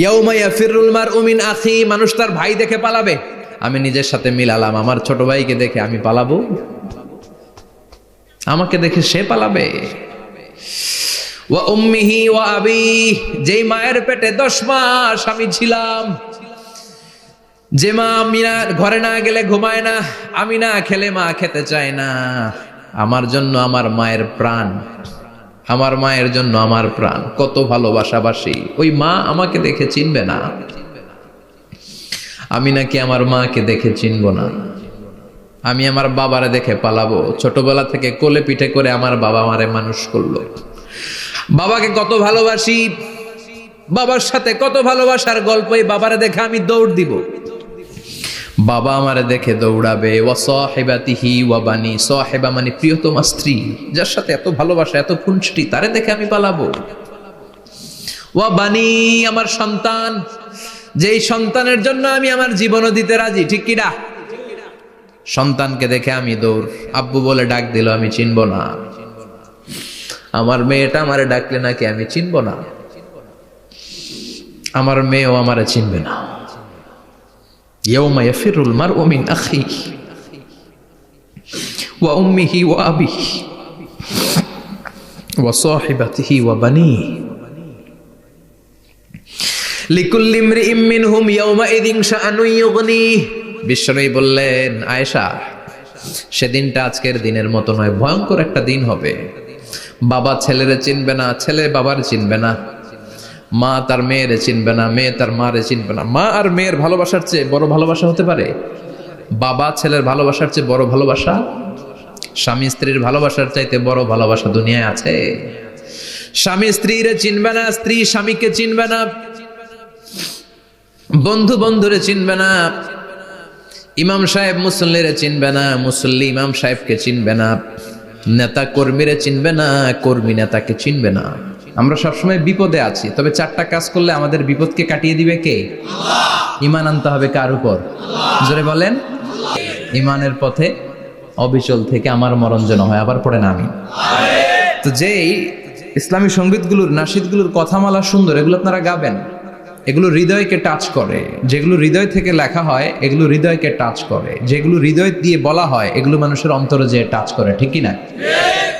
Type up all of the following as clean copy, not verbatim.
ইয়াউমা ইয়াফিরুল মারউ মিন আখি, মানুষ তার ভাই দেখে পালাবে। আমি নিজের সাথে মিলালাম, আমার ছোট ভাইকে দেখে আমি পালাবো? আমাকে দেখে সে পালাবে? ওয়া উম্মিহি ওয়া আবি, যেই মায়ের পেটে 10 মাস আমি ছিলাম, যে মা আমি না ঘরে না গেলে ঘুমায় না, আমি না খেলে মা খেতে চায় না, আমার জন্য আমার মায়ের প্রাণ, আমার মায়ের জন্য আমার প্রাণ, কত ভালোবাসাবাসী। ওই মা আমাকে দেখে চিনবে না, আমি নাকি আমার মাকে দেখে চিনব না। আমি আমার বাবারে দেখে পালাবো। ছোটবেলা থেকে কোলে পিঠে করে আমার বাবা আমারে মানুষ করলো, বাবাকে কত ভালোবাসি, বাবার সাথে কত ভালোবাসার গল্প, এই বাবারে দেখে আমি দৌড় দিব, বাবা আমারে দেখে দৌড়াবে। ওয়া সাহিবাতিহি ওয়া বানি, সাহিবা মানে প্রিয়তমা স্ত্রী, যার সাথে এত ভালোবাসা এত খুনসুটি, তারে দেখে আমি পালাবো। ওয়া বানি, আমার সন্তান, যেই সন্তানের জন্য আমি আমার জীবনও দিতে রাজি, ঠিক কিনা? সন্তানকে দেখে আমি দৌড়। আব্বু বলে ডাক দিল, আমি চিনব না। আমার মেয়েটা আমারে ডাকলে নাকি আমি চিনব না, আমার মেয়েও আমারে চিনবে না। ইয়াউমা ইয়াফিরুল মারউ মিন আখিহি ওয়া উম্মিহি ওয়া আবিহি ওয়া সাহিবাতিহি ওয়া বানিহি লিকুল্লি ইমরিইম মিনহুম ইয়াউমাইযিন শাআনুন ইউগনিহি। বিশ্বনবী বললেন, আয়েশা, সেদিনটা আজকের দিনের মতো নয়, ভয়ঙ্কর একটা দিন হবে। বাবা ছেলেরে চিনবে না, ছেলে বাবার চিনবে না, মা তার মেয়েরে চিনবে না, মেয়ে তার মারে চিনবে না। মা আর মেয়ের ভালোবাসার চেয়ে বড় ভালোবাসা হতে পারে? বাবা ছেলের ভালোবাসার চেয়ে বড় ভালোবাসা? স্বামী স্ত্রীর ভালোবাসার চাইতে বড় ভালোবাসা দুনিয়ায় আছে? স্বামী স্ত্রীরে চিনবে না, স্ত্রী স্বামীকে চিনবে না, বন্ধু বন্ধুরে চিনবে না, ইমাম সাহেব মুসল্লিরে চিনবে না, মুসল্লি ইমাম সাহেবকে চিনবে না, নেতা কর্মীরে চিনবে না, কর্মী নেতাকে চিনবে না। আমরা সবসময় বিপদে আছি, তবে 4টা কাজ করলে আমাদের বিপদকে কাটিয়ে দিবে কে? আল্লাহ। ঈমান আনতে হবে কার উপর? জোরে বলেন। ঈমানের পথে অবিচল থেকে আমার মরণ যেন হয়। আবার পড়েন আমিন। তো যেই ইসলামী সঙ্গীতগুলোর, নাশিদগুলোর কথামালা সুন্দর, এগুলো আপনারা গাবেন, এগুলো হৃদয়কে টাচ করে। যেগুলো হৃদয় থেকে লেখা হয় এগুলো হৃদয়কে টাচ করে, যেগুলো হৃদয় দিয়ে বলা হয় এগুলো মানুষের অন্তরে যে টাচ করে, ঠিক কি না?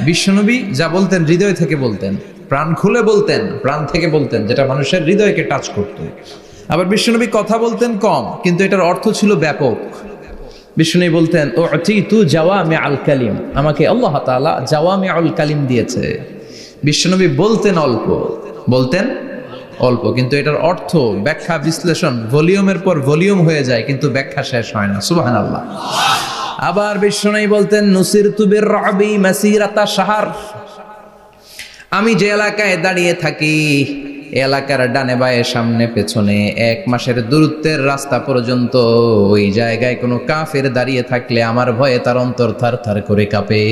বিশ্বনবী যা বলতেন হৃদয় থেকে বলতেন, প্রাণ খুলে বলতেন, প্রাণ থেকে বলতেন, যেটা মানুষের হৃদয়কে টাচ করত। আবার বিশ্বনবী কথা বলতেন কম, কিন্তু এটার অর্থ ছিল ব্যাপক। বিশ্বনবী বলতেন, উতিতু জাওয়ামিআল কালিম, আমাকে আল্লাহ তাআলা জাওয়ামিউল কালিম দিয়েছে। বিশ্বনবী বলতেন অল্প, বলতেন অল্প, কিন্তু এটার অর্থ, ব্যাখ্যা, বিশ্লেষণ ভলিউমের পর ভলিউম হয়ে যায়, কিন্তু ব্যাখ্যা শেষ হয় না। সুবহানাল্লাহ। আবার বিশ্বনবী বলতেন, নুসিরতু বিররবি মাসিরাতা শাহর, আমি যে এলাকায় দাঁড়িয়ে থাকি এলাকার ডানে বায়ে সামনে পেছনে 1 মাসের দূরত্বের রাস্তা পর্যন্ত ওই জায়গায় কোনো কাফের দাঁড়িয়ে থাকলে আমার ভয়ে তার অন্তর থার থার করে কাঁপে।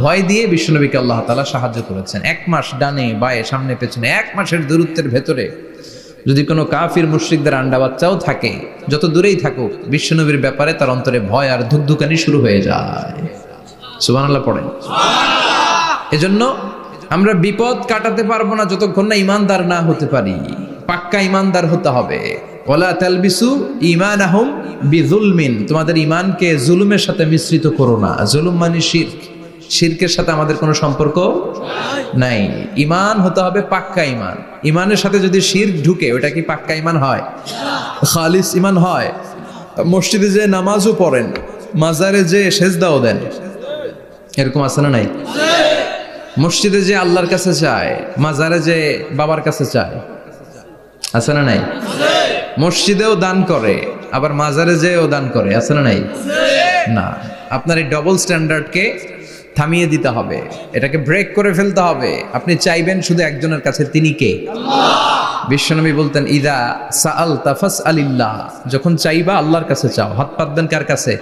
ভয় দিয়ে বিশ্বনবীকে আল্লাহ তাআলা সাহায্য করেছেন। 1 মাস ডানে বায়ে সামনে পেছনে 1 মাসের দূরত্বের ভেতরে যদি কোনো কাফির মুশরিকদের আন্ডা বাচ্চাও থাকে, যত দূরেই থাকুক, বিশ্বনবীর ব্যাপারে তার অন্তরে ভয় আর ধুকধুকানি শুরু হয়ে যায়। সুবহানাল্লাহ পড়েন। এজন্য আমরা বিপদ কাটাতে পারবো না যতক্ষণ না ইমানদার না হতে পারি। পাক্কা ইমানদার হতে হবে। ওয়ালা তালবিসু ঈমানাহুম বিযুলমিন, তোমাদের ঈমানকে জুলুমের সাথে মিশ্রিত করো না। জুলুম মানে শিরক, শিরকের সাথে আমাদের কোনো সম্পর্ক নাই। ঈমান হতে হবে পাক্কা ঈমান। ঈমানের সাথে যদি শিরক ঢুকে, ওটা কি পাক্কা ঈমান হয়? খালিস ঈমান হয়? মসজিদে যে নামাজও পড়েন, মাজারে যে সেজদাও দেন, এরকম আছে না নাই? মসজিদে যে আল্লাহর কাছে চায়, মাজারে যে বাবার কাছে চায়, আছে না নাই? মসজিদেও দান করে, আবার মাজারে যেও দান করে, আছে না নাই? না, আপনার এই ডবল স্ট্যান্ডার্ডকে থামিয়ে দিতে হবে, এটাকে ব্রেক করে ফেলতে হবে। আপনি চাইবেন শুধু একজনের কাছে, তিনি কে? বিশ্বনবী বলতেন, ইদা সাআলতা ফাসআলিল্লাহ, যখন চাইবা আল্লাহর কাছে চাও। হাত পাতবেন কার কাছে?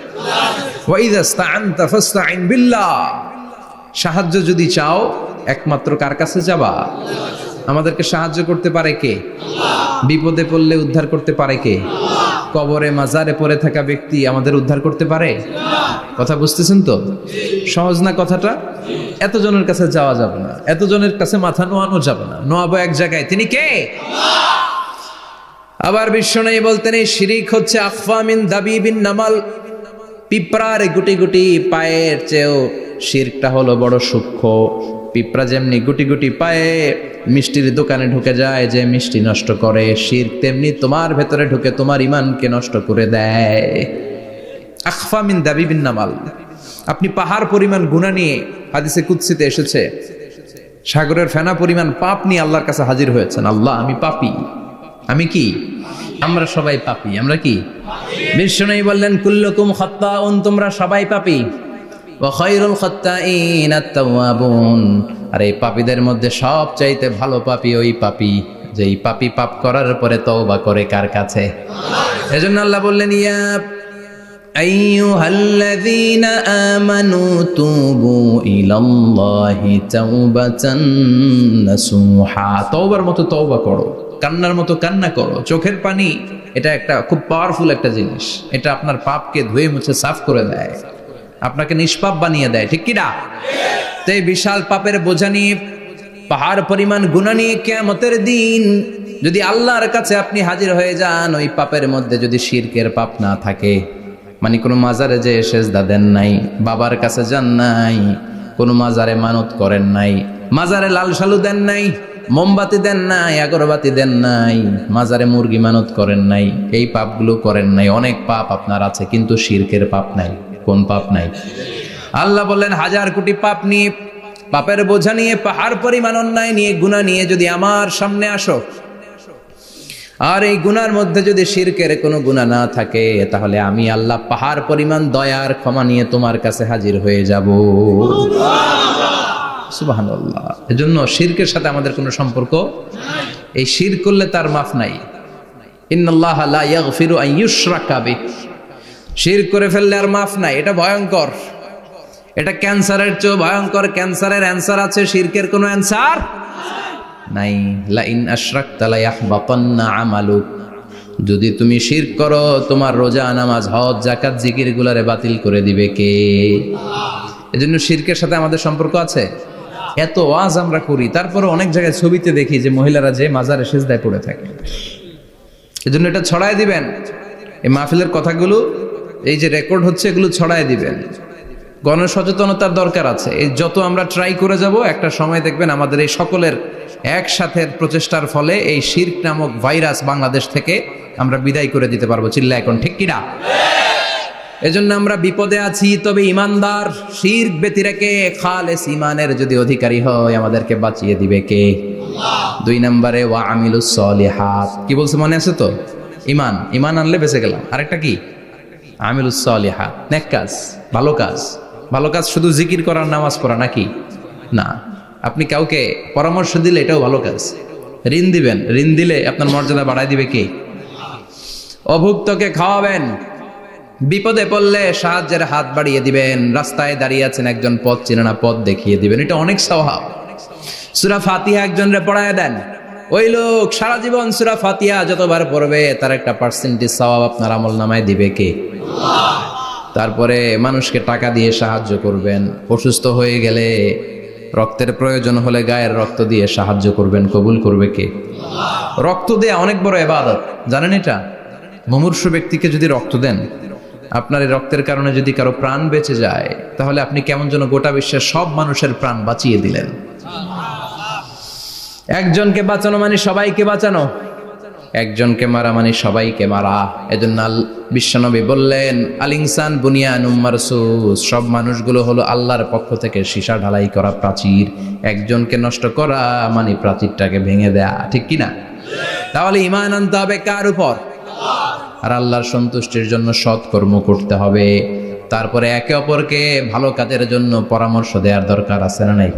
ওয়া ইদা ইসতাআনতা ফাসতাইন বিল্লাহ, সাহায্য যদি চাও একমাত্র কার কাছে যাবা? আমাদেরকে সাহায্য করতে পারে কে? বিপদে পড়লে উদ্ধার করতে পারে কে? কবরে মাজারে পড়ে থাকা ব্যক্তি আমাদের উদ্ধার করতে পারে? কথা বুঝতেছেন তো? সহজ না কথাটা? এতজনের কাছে যাওয়া যাবে না, এতজনের কাছে মাথা নোয়ানো যাবে না, নোয়াবো এক জায়গায়। তিনি কে? আবার বিশ্বনবী বলতেন এই শিরিক হচ্ছে আখফা মিন দাবিবিন নামাল, পিঁপড়ার গুটি গুটি পায়ের চেয়েও শিরকটা হলো বড় সূক্ষ্ম। পিঁপড়া যেমনি গুটি গুটি পায়ে মিষ্টির দোকানে ঢুকে যায়, যে মিষ্টি নষ্ট করে, শিরক তেমনি তোমার ভেতরে ঢুকে তোমার ঈমানকে নষ্ট করে দেয়। আখফা মিন দাবিবিন নামাল। আপনি পাহাড় পরিমাণ গুনাহ নিয়ে, হাদিসে কুদসিতে এসেছে, সাগরের ফেনা পরিমাণ পাপ নিয়ে আল্লাহর কাছে হাজির হয়েছেন। আল্লাহ, আমি পাপী। আমি কি? আমরা সবাই পাপী। আমরা কি? বিশ্বনবী বললেন কুল্লুকুম খাত্তাউন, তোমরা সবাই পাপী। ওয়া খায়রুল খাত্তাইন আত-তাওয়াবুন, আর এই পাপীদের মধ্যে সবচাইতে ভালো পাপী ওই পাপী যেই পাপী পাপ করার পরে তওবা করে কার কাছে? এজন্য আল্লাহ বললেন ইয়া আইয়ুহাল্লাযীনা আমানু তুবু ইলাল্লাহি তাওবাতান নাসুহা, তওবার মতো তওবা করো, কান্নার মতো কান্না করো। চোখের পানি এটা একটা খুব পাওয়ারফুল একটা জিনিস, এটা আপনার পাপকে ধুয়ে মুছে সাফ করে দেয়, আপনাকে নিষ্পাপ বানিয়ে দেয়, ঠিক কি না? তো এই বিশাল পাপের বোঝা নিয়ে, পাহাড় পরিমাণ গুনাহ নিয়ে কিয়ামতের দিন যদি আল্লাহর কাছে আপনি হাজির হয়ে যান, ওই পাপের মধ্যে যদি শিরকের পাপ না থাকে, মানে কোনো মাজারে যে সেজদা দেন নাই, বাবার কাছে যান নাই, কোনো মাজারে মানত করেন নাই, মাজারে লাল শালু দেন নাই, মোমবাতি দেন নাই, আগরবাতি দেন নাই, মাজারে মুরগি মানত করেন নাই, এই পাপগুলো করেন নাই। অনেক পাপ আপনার আছে, কিন্তু শিরকের পাপ নাই। কোন পাপ নাই? আল্লাহ বললেন হাজার কোটি পাপ নিয়ে, পাপের বোঝা নিয়ে, পাহাড় পরিমাণ অন্যায় নিয়ে, গুনাহ নিয়ে যদি আমার সামনে আসো, আর এই গুনার মধ্যে যদি শিরকের কোনো গুনাহ না থাকে, তাহলে আমি আল্লাহ পাহাড় পরিমাণ দয়ার ক্ষমা নিয়ে তোমার কাছে হাজির হয়ে যাব। সুবহানাল্লাহ। এজন্য শিরকের সাথে আমাদের কোনো সম্পর্ক এই শিরক করলে তার মাফ নাই। ইন্নাল্লাহা লা ইয়াগফিরু আন ইউশরাকা বিহি, শিরক করে ফেললে আর মাফ নাই। এটা ভয়ঙ্কর, এটা ক্যান্সারের চেয়ে ভয়ঙ্কর। ক্যান্সারের অ্যানসার আছে, শিরকের কোনো অ্যানসার নাই। লা ইন আশরাকতা লা ইয়াহবাতান্না আমালুক, যদি তুমি শিরক করো, তোমার রোজা, নামাজ, হজ, যাকাত, জিকির গুলারে বাতিল করে দিবে কে? এজন্য শিরকের সাথে আমাদের সম্পর্ক আছে। এত ওয়াজ আমরা করি, তারপরে অনেক জায়গায় ছবিতে দেখি যে মহিলারা যে মাজারে সিজদায় পড়ে থাকে। এজন্য এটা ছড়ায় দিবেন, এই মাহফিলের কথাগুলো এই যে রেকর্ড হচ্ছে, এগুলো ছড়ায় দিবেন। গণসচেতনতার দরকার আছে। এই যত আমরা ট্রাই করে যাব, একটা সময় দেখবেন আমাদের এই সকলের একসাথে প্রচেষ্টার ফলে এই শিরক নামক ভাইরাস বাংলাদেশ থেকে আমরা বিদায় করে দিতে পারবো। চিল্লা এখন, ঠিক কিনা? এজন্য আমরা বিপদে আছি, তবে ইমানদার, শিরক ব্যতি রেখে খালেস ইমানের যদি অধিকারী হয়, আমাদেরকে বাঁচিয়ে দিবে কে? দুই নম্বরে ওয়া আমিলুস সলিহাত। কি বলছে মনে আছে তো? ইমান, ইমান আনলে বেঁচে গেলাম। আরেকটা কি? আমিলুস সলিহাত, নেক কাজ, ভালো কাজ। ভালো কাজ শুধু জিকির করার, নামাজ পড়া নাকি? না। আপনি কাউকে পরামর্শ দিলে এটাও ভালো কাজ। ঋণ দিবেন, ঋণ দিলে আপনার মর্যাদা বাড়ায় দিবে কে? অভুক্তকে খাওয়াবেন, বিপদে পড়লে সাহায্যের হাত বাড়িয়ে দিবেন, রাস্তায় দাঁড়িয়ে আছেন একজন পথ চেনে না, পথ দেখিয়ে দিবেন, এটা অনেক সওয়াব। সূরা ফাতিহা একজনরে পড়ায় দেন, ওই লোক সারা জীবন সূরা ফাতিহা যতবার পড়বে তার একটা পার্সেন্টেজ সওয়াব আপনার আমলনামায় দিবে কে? তারপরে মানুষকে টাকা দিয়ে সাহায্য করবেন, অসুস্থ হয়ে গেলে, রক্তের প্রয়োজন হলে গায়ের রক্ত দিয়ে সাহায্য করবেন, কবুল করবে কে? রক্ত দেয়া অনেক বড় ইবাদত, জানেন এটা? মুমূর্ষু ব্যক্তিকে যদি রক্ত দেন, আপনার এই রক্তের কারণে যদি কারো প্রাণ বেঁচে যায়, তাহলে আপনি কেমন যেন গোটা বিশ্বের সব মানুষের প্রাণ বাঁচিয়ে দিলেন। একজনকে বাঁচানো মানে সবাইকে বাঁচানো, একজনকে মারা মানে সবাইকে মারা। এজন্য বিশ্বনবী বললেন আল ইনসান বুনিয়ানুম মারসুস, সব মানুষগুলো হলো আল্লাহর পক্ষ থেকে সীসা ঢালাই করা প্রাচীর। একজনকে নষ্ট করা মানে প্রাচীরটাকে ভেঙে দেয়া, ঠিক কিনা? তাহলে ঈমান আনতে হবে কার উপর? আর আল্লাহর সন্তুষ্টির জন্য সৎ কর্ম করতে হবে। তারপরে একে অপরকে ভালো কাজের জন্য পরামর্শ দেওয়ার দরকার আছে না নাই?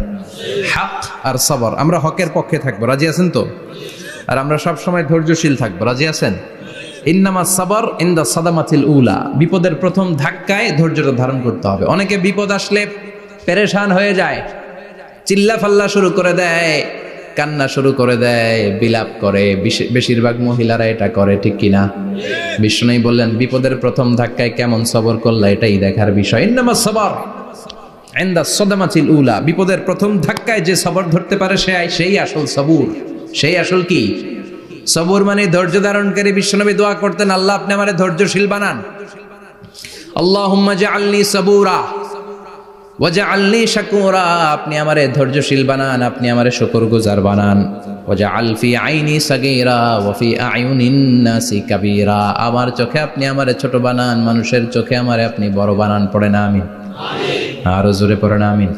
হক আর সবর, আমরা হকের পক্ষে থাকবো, রাজি আছেন তো? আর আমরা সব সময় ধৈর্যশীল থাকবো, রাজি আছেন? ইন্নামা সাবর ইনদা সাদামাতিল উলা, বিপদের প্রথম ধাক্কায় ধৈর্যটা ধারণ করতে হবে। অনেকে বিপদ আসলে পেরেশান হয়ে যায়, চিল্লা ফাল্লা শুরু করে দেয়, কান্না শুরু করে দেয়, বিলাপ করে। বেশিরভাগ মহিলারা এটা করে, ঠিক কিনা? বিষ্ণুই বললেন বিপদের প্রথম ধাক্কায় কেমন সবর করলা, এটাই দেখার বিষয়। ইন্নামা সাবর, ইনদা সদমাতিল উলা, বিপদের প্রথম ধাক্কায় যে সবর ধরতে পারে সেই আসল সবুর, সেই আসল কি সবুর। মানে ধৈর্য ধারণকারী। বিশ্বনবী দোয়া করতেন, আল্লাহ আপনি আমারে ধৈর্যশীল বানান। আল্লাহুম্মা জাআলনি সাবুরা ওয়াজআলনি শাকুরা, আপনি আমারে ধৈর্যশীল বানান, আপনি আমারে শুকরগুজার বানান। ওয়াজআল ফি আইনি সাগীরা ওয়া ফি আয়ুনিন নাসি কাবীরা, আমার চোখে আপনি আমারে ছোট বানান, মানুষের চোখে আমারে আপনি বড় বানান। পড়েন আমিন। আরো জোরে পড়েন আমিন।